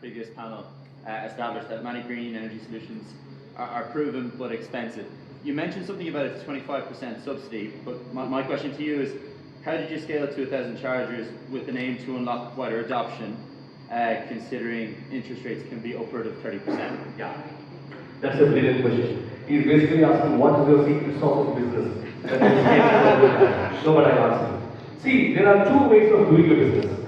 previous panel established that many green energy solutions are proven but expensive. You mentioned something about a 25% subsidy, but my question to you is, how did you scale to 1,000 chargers with an aim to unlock wider adoption, considering interest rates can be upward of 30%? Yeah, that's a brilliant question. He's basically asking, what is your secret sauce of business? No, but I'll answer. See, there are two ways of doing a business.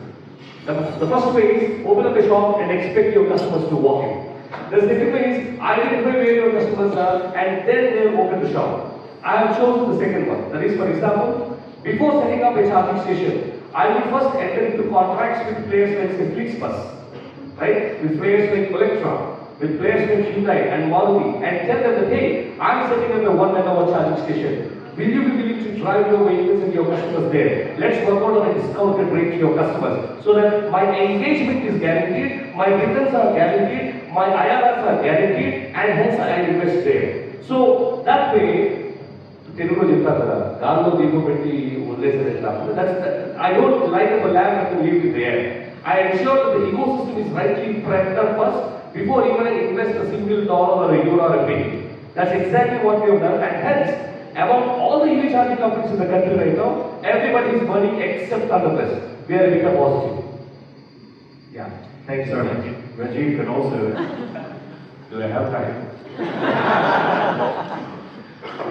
The first way is open up a shop and expect your customers to walk in. The second way is identify where your customers are and then they will open the shop. I have chosen the second one. That is, for example, before setting up a charging station, I will first enter into contracts with players like say Flixbus, right? With players like Electra, with players like Hyundai and Maruti, and tell them that, hey, I'm setting up a 1 megawatt charging station. Will you be willing to drive your vehicles and your customers there? Let's work out on a discounted rate to your customers so that my engagement is guaranteed, my returns are guaranteed, my IRRs are guaranteed, and hence I invest there. So that way, I don't light up a lamp and leave it there. I ensure that the ecosystem is rightly prepped up first before even I invest a single dollar or a euro or a penny. That's exactly what we have done, and hence, among all the EV charging companies in the country right now, everybody is burning except Thunderplus. We are a bit positive. Yeah. Thanks, sir. Rajeev can also. Do I have time?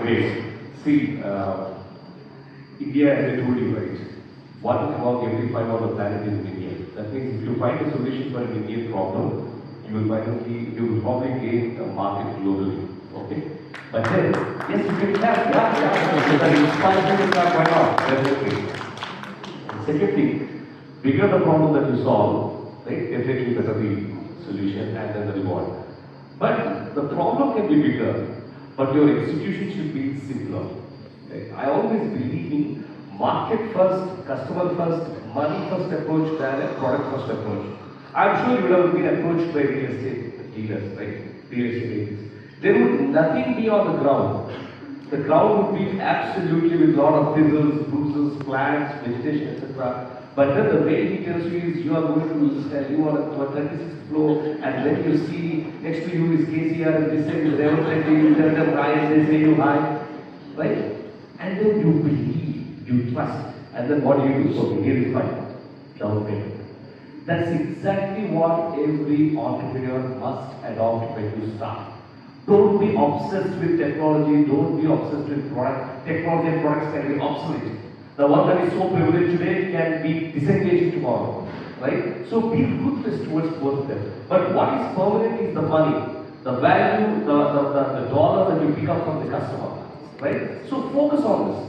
Great. See, India, as I told you, right, 1 among every 5 on the planet is Indian. That means if you find a solution for an Indian problem, you will probably gain a market globally. Okay? But then, yes, you can have, that inspires you to start, why not? Definitely. Second thing, bigger the problem that you solve, right, definitely better the solution and then the reward. But the problem can be bigger, but your execution should be simpler. Right? I always believe in market first, customer first, money first approach than a product first approach. I'm sure you would have been approached by real estate dealers, right? Real estate agents. There would nothing be on the ground. The ground would be absolutely with a lot of thistles, bruises, plants, vegetation, etc. But then the way he tells you is you are going to stand, you are on the 36th floor, and then you see next to you is KCR, and this side is Reverend, you tell them hi, and they say you hi, right? And then you believe, you trust, and then what do you do? Okay, here is mine, down payment. That's exactly what every entrepreneur must adopt when you start. Don't be obsessed with technology, don't be obsessed with product. Technology and products can be obsolete. The one that is so privileged today can be disengaged tomorrow, right? So be ruthless towards both of them. But what is permanent is the money, the value, the dollar that you pick up from the customer, right? So focus on this.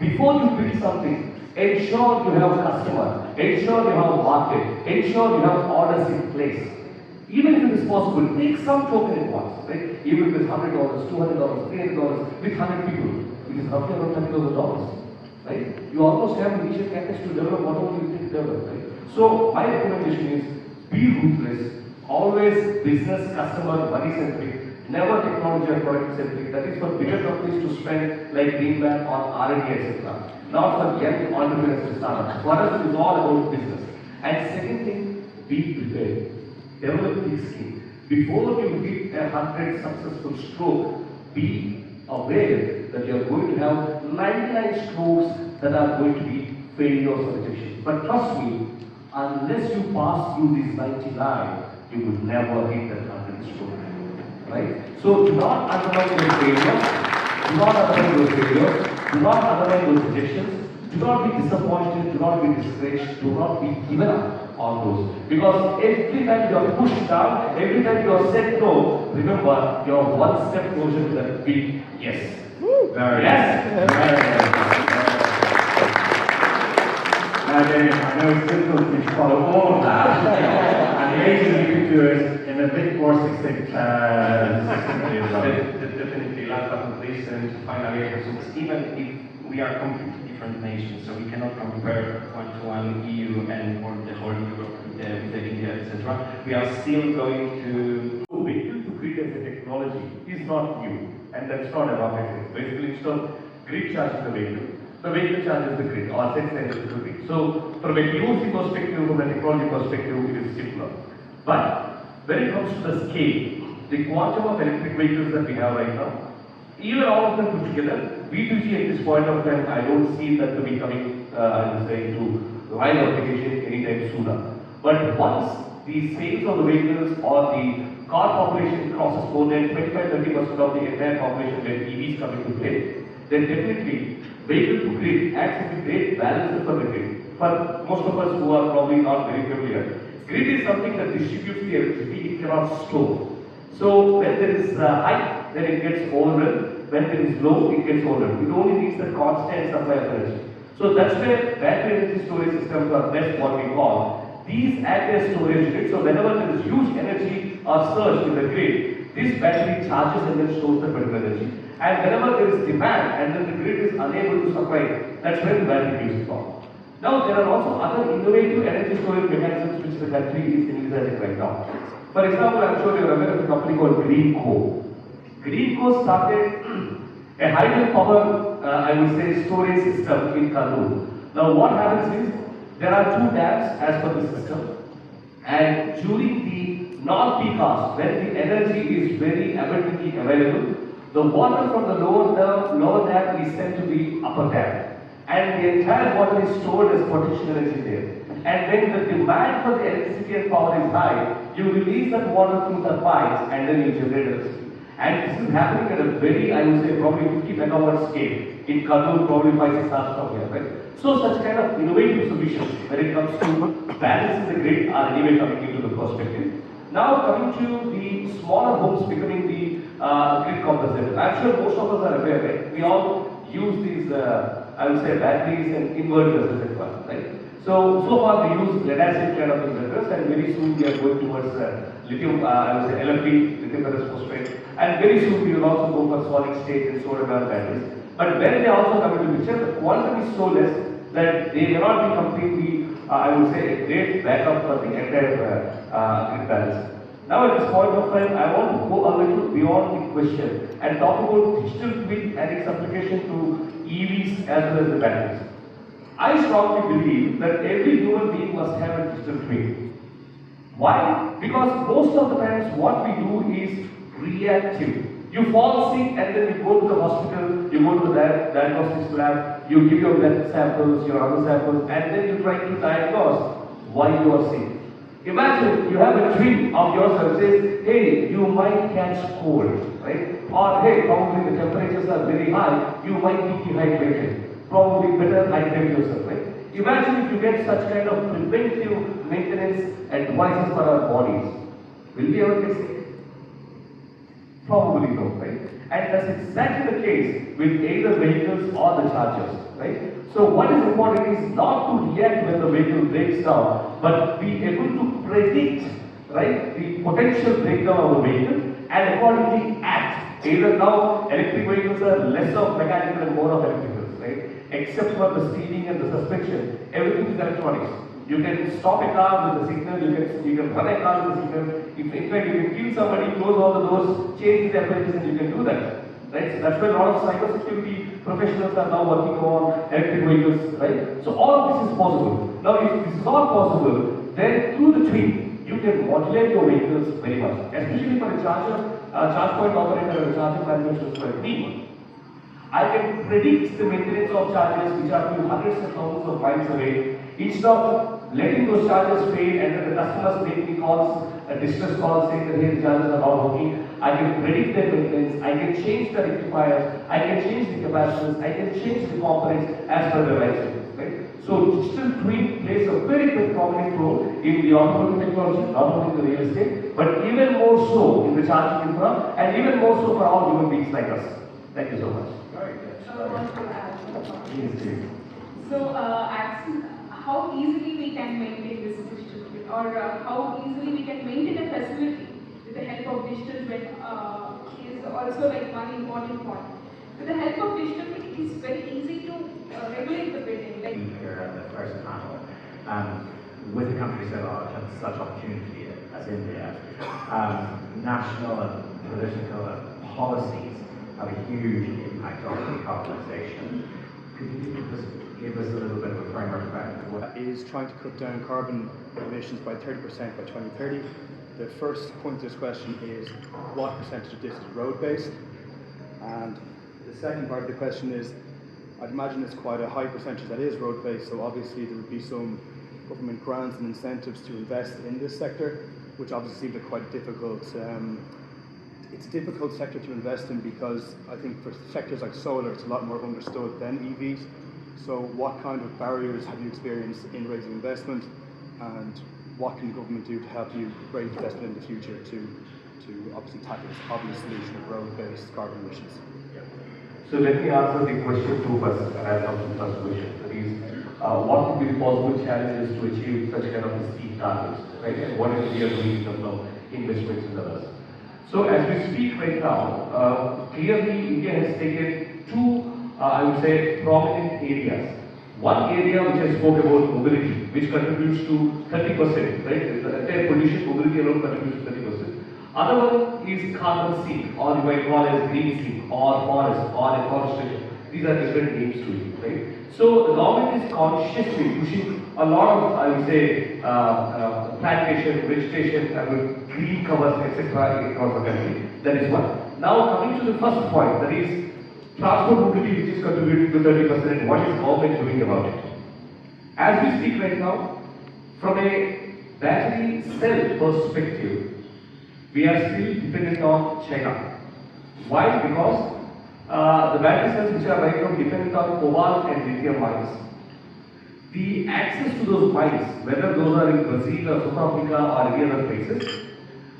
Before you build something, ensure you have a customer, ensure you have a market, ensure you have orders in place. Even if it is possible, take some token at once, right? Even if it's $100, $200, $300, with 100 people, it is roughly around $30,000. Right? You almost have initial capital to develop whatever you think to develop, right? So my recommendation is be ruthless, always business, customer, money centric, never technology or product centric. That is for bigger companies to spend like Greenback on R&D, etc. Not for young entrepreneurs to start up. For us, it is all about business. And second thing, be prepared. Develop thick skin. Before you hit 100 successful strokes, be aware that you are going to have 99 strokes that are going to be failures or rejection. But trust me, unless you pass through these 99, you will never hit that 100 stroke. Right? So do not undermine those failures, do not undermine those failures, do not undermine those rejections, do not be disappointed, do not be discouraged, do not be given up on those. Because every time you are pushed down, every time you are said no, remember you are one step closer to that big yes. Very yes. Now, David, I know it's difficult for you to follow all of that, and maybe you could do it in a bit more succinctly as well. Definitely, last but not least, and finally, even if we are completely different nations, so we cannot compare one-to-one EU and or the whole Europe with India, etc. We are still going to vehicle to grid as a technology is not new, and that's not a rocket science. Basically, instead of grid charges the vehicle charges the grid, or sets the grid. So, from a POC perspective, from a technology perspective, it is simpler. But when it comes to the scale, the quantum of electric vehicles that we have right now, even all of them put together, B2G at this point of time, I don't see that to be coming, I would say, to live application anytime sooner. But once the sales of the vehicles or the car population crosses more than 25-30% of the entire population when EVs come into play, then definitely vehicle to grid acts as a great balancer for the grid. For most of us who are probably not very familiar, grid is something that distributes the electricity, it cannot store. So when there is high, then it gets overrun. When there is low, it gets overrun. It only needs the constant supply of energy. So that's where battery energy storage systems are best what we call. These act as storage units. So whenever there is huge energy or surge in the grid, this battery charges and then stores the particular energy. And whenever there is demand and then the grid is unable to supply, that's when the battery gives power. Now there are also other innovative energy storage mechanisms which the country is utilizing right now. For example, I'm sure you're aware of a company called Greenco. Greenco started a hydrogen power, I would say, storage system in Kannur. Now what happens is, there are two dams as per the system, and during the non-peak hours, when the energy is very abundantly available, the water from the lower dam is sent to the upper dam, and the entire water is stored as potential energy there. And when the demand for the electricity and power is high, you release that water through the pipes and then you generate electricity. And this is happening at a very, I would say, probably 50 megawatt scale. In Kannur, probably 5-6 hours from here, right? So such kind of innovative solutions when it comes to balancing the grid are anyway coming into the perspective. Now coming to the smaller homes becoming the grid compensated. I'm sure most of us are aware, right? We all use these, I would say, batteries and inverters as well, right? So far we use lead-acid kind of inverters, and very soon we are going towards lithium, I would say LFP, lithium ferrous phosphate, and very soon we will also go for solid state and solar panel batteries. But when they also come into picture, the quantum is so less that they may not be completely, I would say, a great backup for the entire grid balance. Now at this point of time, I want to go a little beyond the question and talk about digital twin and its application to EVs as well as the batteries. I strongly believe that every human being must have a digital twin. Why? Because most of the times what we do is reactive. You fall sick and then you go to the hospital, you go to the diagnostics lab, you give your blood samples, your other samples, and then you try to diagnose why you are sick. Imagine you have a twin of yourself says, hey, you might catch cold, right? Or hey, probably the temperatures are very high, you might be dehydrated. Probably better hydrate yourself, right? Imagine if you get such kind of preventive maintenance advices for our bodies. Will we ever get sick? Probably no, right? And that's exactly the case with either vehicles or the chargers, right? So what is important is not to react when the vehicle breaks down, but be able to predict, right, the potential breakdown of the vehicle and accordingly act. Either now electric vehicles are less of mechanical and more of electricals, right? Except for the steering and the suspension, everything is electronics. You can stop a car with the signal, you can run a car with the signal. In fact, you can kill somebody, close all the doors, change the apparatus, and you can do that. Right? So that's why a lot of cybersecurity professionals are now working on electric vehicles, right? So all of this is possible. Now, if this is all possible, then through the twin, you can modulate your vehicles very much. Especially for a charger, charge point operator or a charger manufacturer like me. I can predict the maintenance of chargers which are few hundreds and thousands of miles away. Instead of letting those chargers fail and then the customers make me calls, distress calls saying that hey, the chargers are not working, I can predict their maintenance, I can change the rectifiers, I can change the capacitors, I can change the components as per the right. Right? So digital twin plays a very prominent role in the automotive technology, not only in the real estate, but even more so in the charging infra and even more so for all human beings like us. Thank you so much. I want to add something. So, how easily we can maintain this digital twin, or how easily we can maintain a facility with the help of digital twin is also like one important point. With the help of digital twin, it is very easy to regulate the building. Like here at the first panel, with countries that have such opportunity as India, national and political policies have a huge impact on decarbonization. Could you just give us a little bit of a framework about what is trying to cut down carbon emissions by 30% by 2030. The first point of this question is, what percentage of this is road-based? And the second part of the question is, I'd imagine it's quite a high percentage that is road-based, so obviously there would be some government grants and incentives to invest in this sector, which obviously seems quite difficult. It's a difficult sector to invest in because I think for sectors like solar, it's a lot more understood than EVs. So what kind of barriers have you experienced in raising investment, and what can the government do to help you raise investment in the future to obviously tackle this obvious solution of road-based carbon emissions? So let me answer the question two first, and I'll come to the first question. That is, what would be the possible challenges to achieve such kind of a steep targets, right? And what is we are doing in terms of investments in others. So as we speak right now, clearly India has taken two, I would say, prominent areas. One area which I spoke about, mobility, which contributes to 30%, right? The entire pollution, mobility alone contributes to 30%. Other one is carbon sink, or you might call as green sink, or forest, or afforestation. These are different names to it, right? So the government is consciously pushing a lot of, I would say, plantation, vegetation, tree covers, etc. across the country. That is one. Now coming to the first point, that is transport mobility, which is contributing to 30%, and what is government doing about it? As we speak right now, from a battery cell perspective, we are still dependent on China. Why? Because the battery cells which are right now dependent on cobalt and lithium mines. The access to those mines, whether those are in Brazil or South Africa or any other places,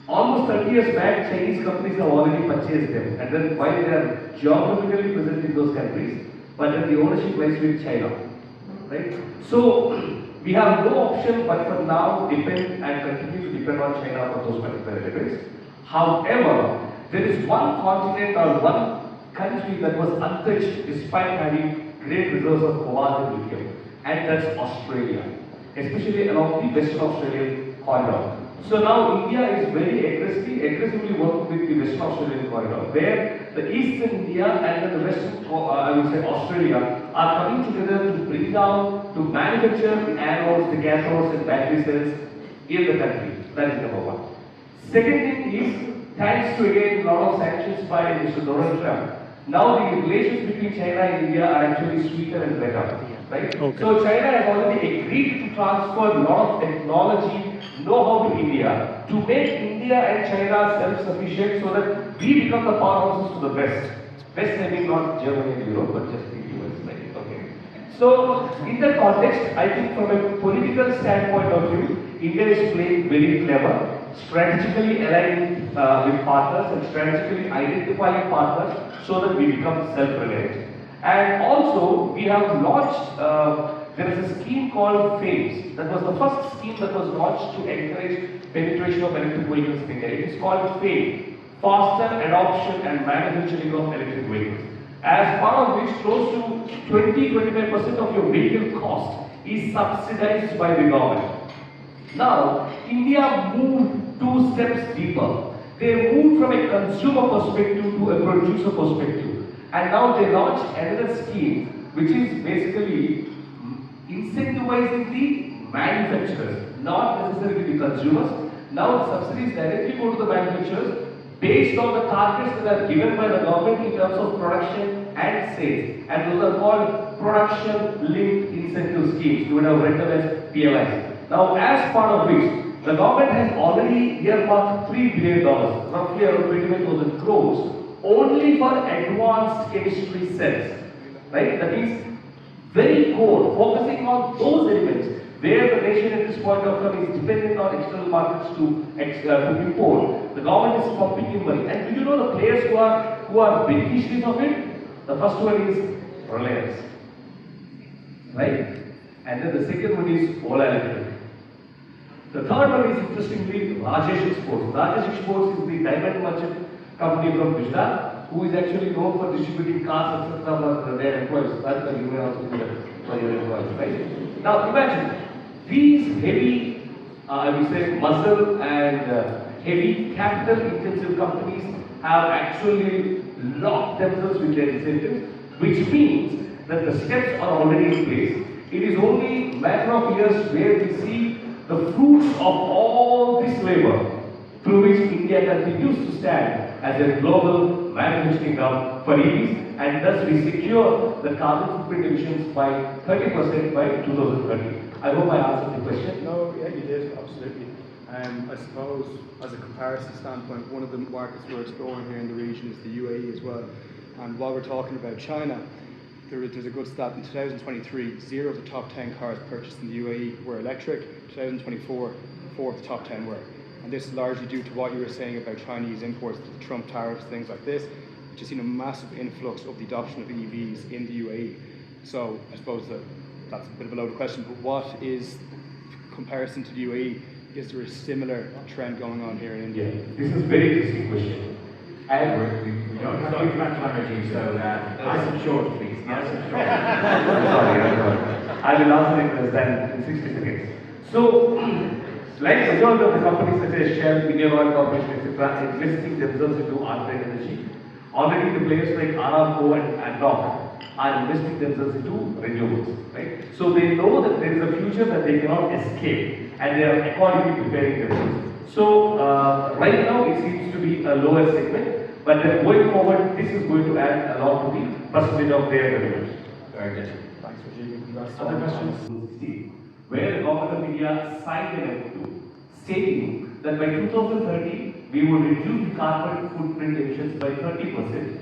almost 30 years back, Chinese companies have already purchased them. And then while they are geographically present in those countries, but then the ownership lies with China. Right? So we have no option but for now depend and continue to depend on China for those particular elements. However, there is one continent or one country that was untouched despite having great reserves of cobalt and lithium, and that's Australia, especially along the Western Australian corridor. So now India is very aggressively working with the Western Australian corridor, where the Eastern India and then the Western, I would say Australia, are coming together to bring down, to manufacture the anodes, the cathodes and battery cells in the country. That is number one. Second thing is, thanks to again a lot of sanctions by Mr. Donald Trump, now the relations between China and India are actually sweeter and better. Right? Okay. So China has already agreed to transfer a lot of technology, know-how to India to make India and China self-sufficient so that we become the powerhouses to the West. West, I mean not Germany and Europe, but just the US. Right? Okay. So in that context, I think from a political standpoint of view, India is playing very clever, strategically aligning with partners and strategically identifying partners so that we become self-reliant. And also, we have launched, there is a scheme called FAMES. That was the first scheme that was launched to encourage penetration of electric vehicles in India. It is called FAME, Faster Adoption and Manufacturing of Electric Vehicles. As part of which, close to 20-25% of your vehicle cost is subsidized by the government. Now, India moved 2 steps deeper. They moved from a consumer perspective to a producer perspective. And now they launched another scheme which is basically incentivizing the manufacturers, not necessarily the consumers. Now the subsidies directly go to the manufacturers based on the targets that are given by the government in terms of production and sales. And those are called production linked incentive schemes. You would have read them as PLIs. Now as part of which, the government has already earmarked $3 billion, roughly around 25,000 crores, only for advanced chemistry cells, right? That means very core, focusing on those elements where the nation at this point of time is dependent on external markets to import. The government is pumping in money, and do you know the players who are beneficiaries of it? The first one is Reliance, right? And then the second one is Ola Electric. The third one is interestingly Rajeev Exports. Rajeev Exports is the diamond merchant company from Gujarat, who is actually known for distributing cars, etc. for their employees. That's the you may also do that for your employees, right? Now imagine these heavy, I would say, muscle and heavy capital-intensive companies have actually locked themselves with their incentives, which means that the steps are already in place. It is only a matter of years where we see the fruits of all this labor through which India continues to stand as a global manufacturing hub for EVs, and thus we secure the carbon footprint emissions by 30% by 2030. I hope I answered the question. No, yeah, you did, absolutely. I suppose, as a comparison standpoint, one of the markets we're exploring here in the region is the UAE as well. And while we're talking about China, there's a good stat. In 2023, 0 of the top 10 cars purchased in the UAE were electric. 2024, 4 of the top 10 were. And this is largely due to what you were saying about Chinese imports, the Trump tariffs, things like this, which has seen a massive influx of the adoption of EVs in the UAE. So I suppose that's a bit of a loaded question, but what is comparison to the UAE? Is there a similar trend going on here in India? This is a very interesting question. And We don't have huge amount of time, Rajeev, so nice and short, please. Nice and short. sorry. I will answer it less than in 60 seconds. So, like majority of the companies such as Shell, Indian Oil Corporation, etc., investing themselves into alternate energy. Already the players like Aramco and ADNOC are investing themselves into renewables, right? So they know that there is a future that they cannot escape, and they are accordingly preparing themselves. So right now it seems to be a lower segment, but then going forward, this is going to add a lot to the percentage of their revenues. Very good. Thanks, Rajeev. Congrats. Other questions? Where the government of India signed an MOU stating that by 2030 we will reduce the carbon footprint emissions by 30%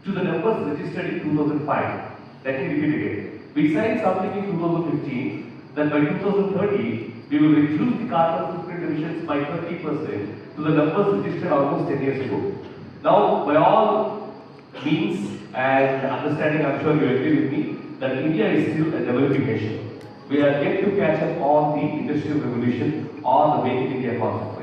to the numbers registered in 2005. Let me repeat again. We signed something in 2015 that by 2030 we will reduce the carbon footprint emissions by 30% to the numbers registered almost 10 years ago. Now, by all means and understanding, I'm sure you agree with me that India is still a developing nation. We are yet to catch up on the industrial revolution or the Make in India concept.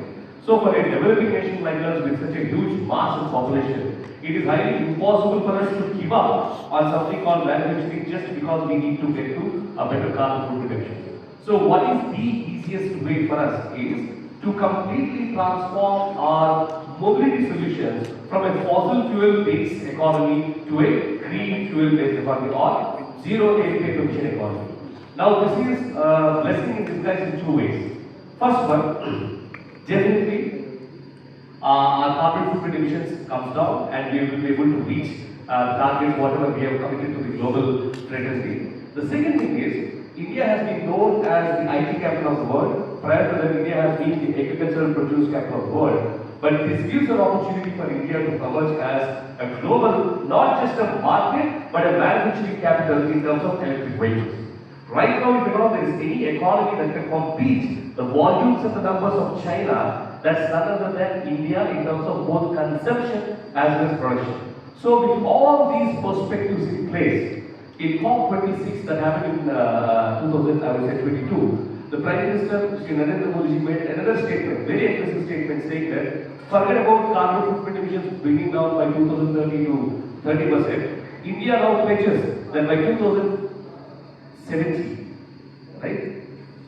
So for a developing nation like us with such a huge mass of population, it is highly impossible for us to give up on something called manufacturing just because we need to get to a better carbon footprint emission. So what is the easiest way for us is to completely transform our mobility solutions from a fossil fuel based economy to a green fuel based economy or zero emission economy. Now this is blessing in disguise in two ways. First one, definitely our carbon footprint emissions comes down and we will be able to reach targets whatever we have committed to the global fraternity. The second thing is, India has been known as the IT capital of the world. Prior to that, India has been the agricultural produce capital of the world. But this gives an opportunity for India to emerge as a global, not just a market, but a manufacturing capital in terms of electric vehicles. Right now, if you know there is any economy that can compete the volumes and the numbers of China, that's none other than India in terms of both consumption as well as production. So with all these perspectives in place, in COP26 that happened in 2022, the Prime Minister, Sri Narendra Modi made another statement, very aggressive statement, saying that forget about carbon footprint emissions bringing down by 2030 to 30%. India now pledges that by 2070, right,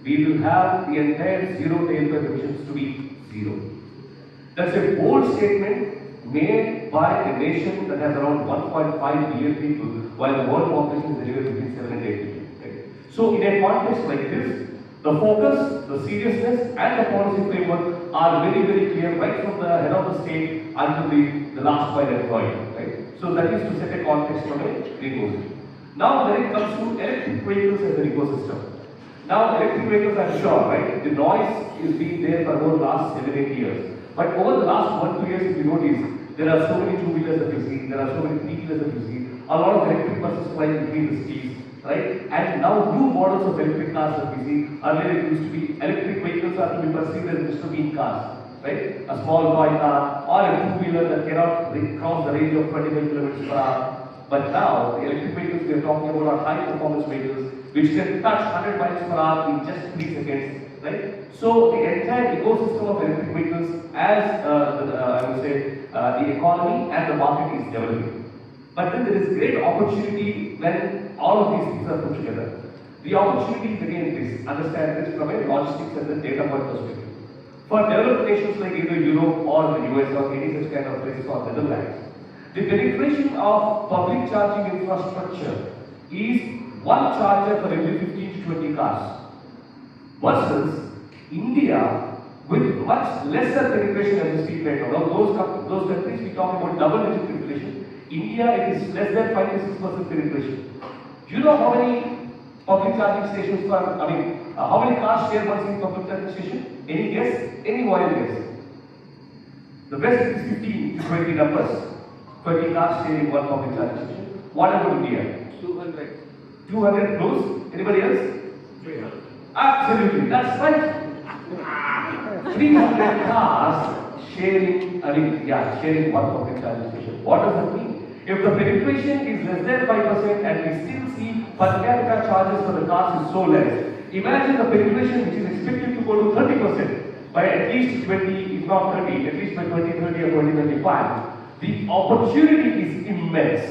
we will have the entire zero tailpipe emissions to be zero. That's a bold statement made by a nation that has around 1.5 billion people, while the world population is anywhere between 7 and 8 billion. Right? So in a context like this, the focus, the seriousness and the policy framework are very, very clear right from the head of the state until the last mile employee. Right? So that is to set a context from a green movement. Now when it comes to electric vehicles as an ecosystem. Now electric vehicles, I'm sure, right, the noise is being there for about the last 7-8 years. But over the last 1-2 years, if you notice, there are so many two-wheelers that you see, there are so many three-wheelers that you see, a lot of electric buses flying between the cities, right? And now new models of electric cars that we see. Earlier it used to be electric vehicles are to be perceived as Mr. Bean cars, right? A small toy car or a two-wheeler that cannot cross the range of 25 kilometers per hour. But now the electric vehicles we are talking about are high-performance vehicles which can touch 100 miles per hour in just 3 seconds. Right? So the entire ecosystem of electric vehicles, as I would say, the economy and the market is developing. But then there is great opportunity when all of these things are put together. The opportunity is again this, understand this from a logistics and the data point perspective. For developed nations like either Europe or the US or any such kind of places or Netherlands, the penetration of public charging infrastructure is one charger for every 15 to 20 cars. Versus India with much lesser penetration, as you facing right now. Now those countries we talk about double-digit penetration. India it is less than 5 to 6% penetration. Do you know how many public charging stations how many cars share one single public charging station? Any guess? Any wild guess? The best is 15 to 20 numbers. 20 cars sharing one public charging station. What about India? 200. 200 close. Anybody else? 300. Absolutely, that's right. 300 cars sharing, sharing one public charging station. What does that mean? If the penetration is less than 5% and we still see per capita charges for the cars is so less, imagine the penetration which is expected to go to 30% by at least 20, if not 30, at least by 2030 or 2035. The opportunity is immense,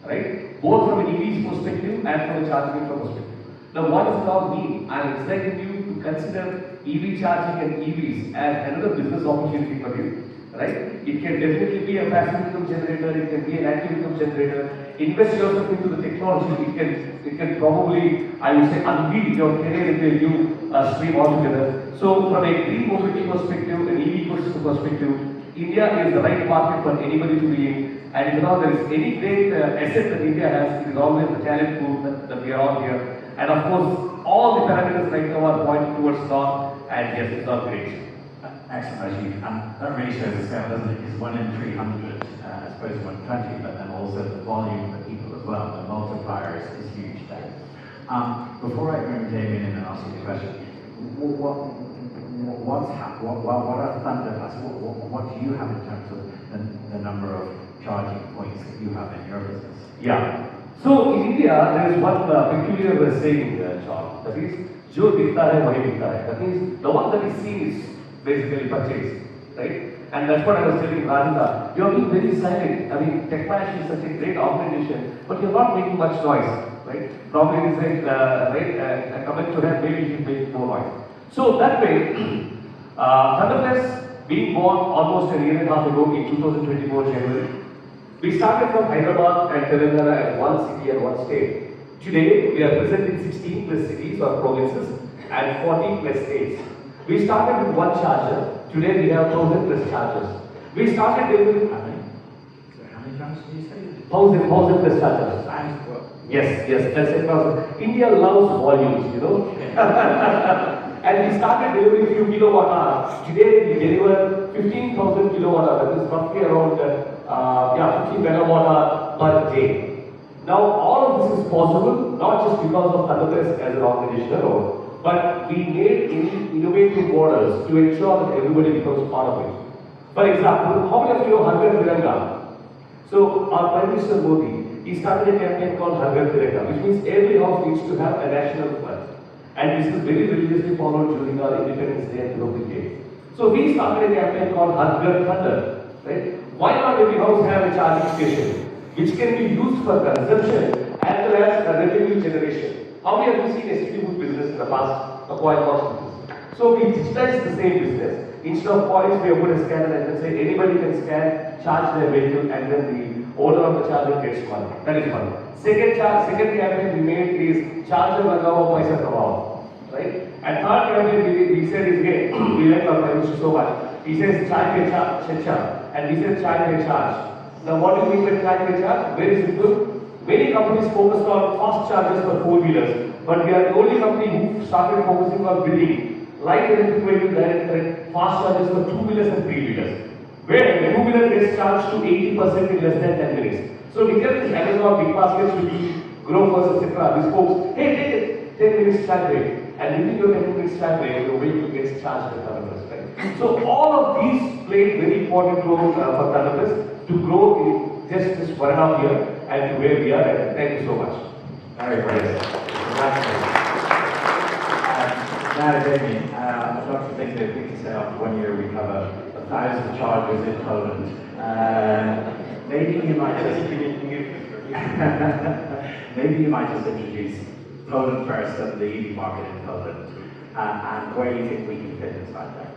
right? Both from an EV's perspective and from a charging infra perspective. Now, what does it all mean? I am expecting you to consider EV charging and EVs as another business opportunity for you, right? It can definitely be a passive income generator, it can be an active income generator. Invest yourself into the technology, it can probably, I would say, unveil your career into a new stream altogether. So, from a green mobility perspective, an EV ecosystem perspective, India is the right market for anybody to be in. And if there is any great asset that India has, it is always the talent pool that we are all here. And of course, all the parameters right now are pointing towards north, and yes, it's not great. Excellent, Rajeev. And that really shows the scale, doesn't it? It's 1 in 300 as opposed to 120, but then also the volume of people as well. The multiplier is huge there. Before I bring Damien in and ask you the question, what are Thunderplus? What do you have in terms of the number of charging points that you have in your business? Yeah. So in India, there is one peculiar saying, John, that is, "Jo dikta hai, wahi bikta hai." That means the one that is seen is basically purchased, right? And that's what I was telling Rajendra. You are being very silent. I mean, TechMash is such a great organization, but you're not making much noise, right? Probably is a comment to that, maybe you should make more noise. So that way, Thunderplus being born almost a year and a half ago in 2024 January, we started from Hyderabad and Telangana as one city and one state. Today, we are present in 16 plus cities or provinces and 40 plus states. We started with one charger. Today, we have 1,000 plus chargers. We started delivering How many chargers did you say? 1,000 plus chargers. Yes, that's it. India loves volumes, you know. And we started delivering few kilowatt hours. Today, we deliver 15,000 kilowatt hours. That is roughly around 15 megawatt hour per day. Now, all of this is possible not just because of Thunderplus as an organization alone, but we made innovative models to ensure that everybody becomes part of it. For example, how many of you know Har Ghar Tiranga? So, our Prime Minister Modi, he started a campaign called Har Ghar Tiranga, which means every house needs to have a national flag. And this is very religiously followed during our Independence Day and Republic Day. So, we started a campaign called Har Ghar Thunder, right? Why not every house have a charging station, which can be used for consumption as well as a revenue generation? How many of you seen STD booth business in the past, a coin box business? So we digitize the same business. Instead of coins, we have put a scanner and say anybody can scan, charge their vehicle, and then the owner of the charger gets money. That is one. Second campaign we made is charger lagao, paisa kamao, right? And third campaign we said is, hey, we like our Prime Minister so much. He says charge your charge. And we said charge and charge. Now what do you mean by charge and charge? Very simple. Many companies focused on fast chargers for 4-wheelers, but we are the only company who started focusing on building light electric vehicle direct current fast chargers for 2-wheelers and 3-wheelers. Where the 2-wheeler gets charged to 80% in less than 10 minutes. So we tell this Amazon, Big Baskets, Swiggy, Grofers, etc. These folks, hey, take it, 10 minutes charge rate. And within your 10 minutes charge rate, your vehicle gets charged with Thunderplus. So all of these played very important role for Thunderplus to grow in just this 1.5 year and to where we are. And thank you so much. Very good. Now, Damien, I'd love to think that we can say after 1 year we have 1,000 chargers in Poland. Maybe you might just introduce Poland first and the EV market in Poland and where you think we can fit inside there.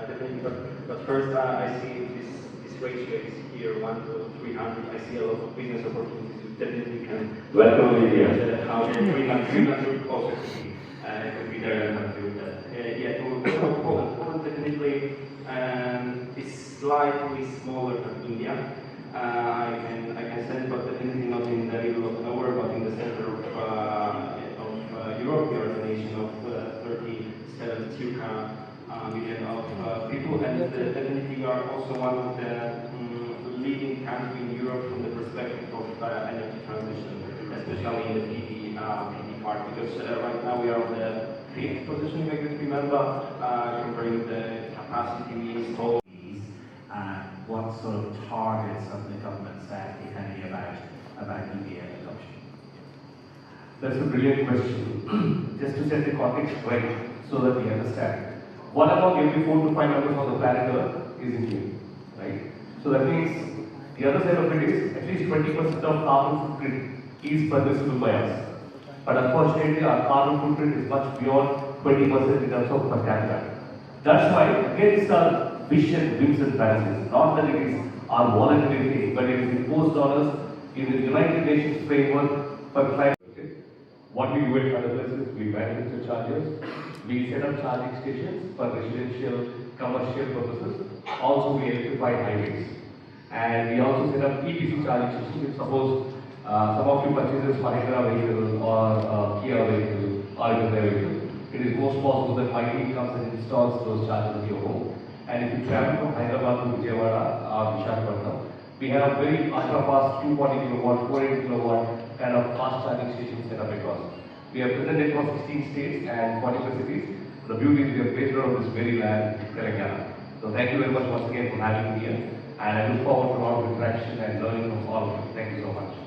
Definitely. But first, I see this ratio is here 1 to 300. I see a lot of business opportunities. You definitely can Welcome, Lydia. how 300 closer could be there and help you with that. Poland definitely is slightly smaller than India. I can say, but definitely not in the middle of nowhere, but in the center of Europe. We are a nation of 37 circa million of people, and definitely we are also one of the leading country in Europe from the perspective of energy transition, especially in the PV part, because right now we are on the 5th position, if I can remember, comparing the capacity we install. What sort of targets have the government set, if any, about EV adoption? That's a brilliant question. Just to set the context right so that we understand. One among every 4 to 5 members on the planet Earth is Indian, right? So that means the other side of it is at least 20% of carbon footprint is permissible by us. But unfortunately, our carbon footprint is much beyond 20% in terms of per capita. That's why, against our vision, whims and fancies, not that it is our voluntary thing, but it is imposed on us in the United Nations framework for climate. What we do at Thunderplus is we manufacture chargers, we set up charging stations for residential, commercial purposes, also we electrify highways. And we also set up EPC charging stations. If suppose some of you purchases Mahindra vehicle or Kia vehicle or Hyundai vehicle, it is most possible that my team comes and installs those chargers at your home. And if you travel from Hyderabad to Vijayawada or Visakhapatnam, we have very ultra-fast 240 kilowatt, 480 kilowatt kind of fast charging stations set up across. We have presented across 16 states and 45 cities. The beauty is we are based out of this very land, Telangana. So thank you very much once again for having me here. And I look forward to a lot of interaction and learning from all of you. Thank you so much.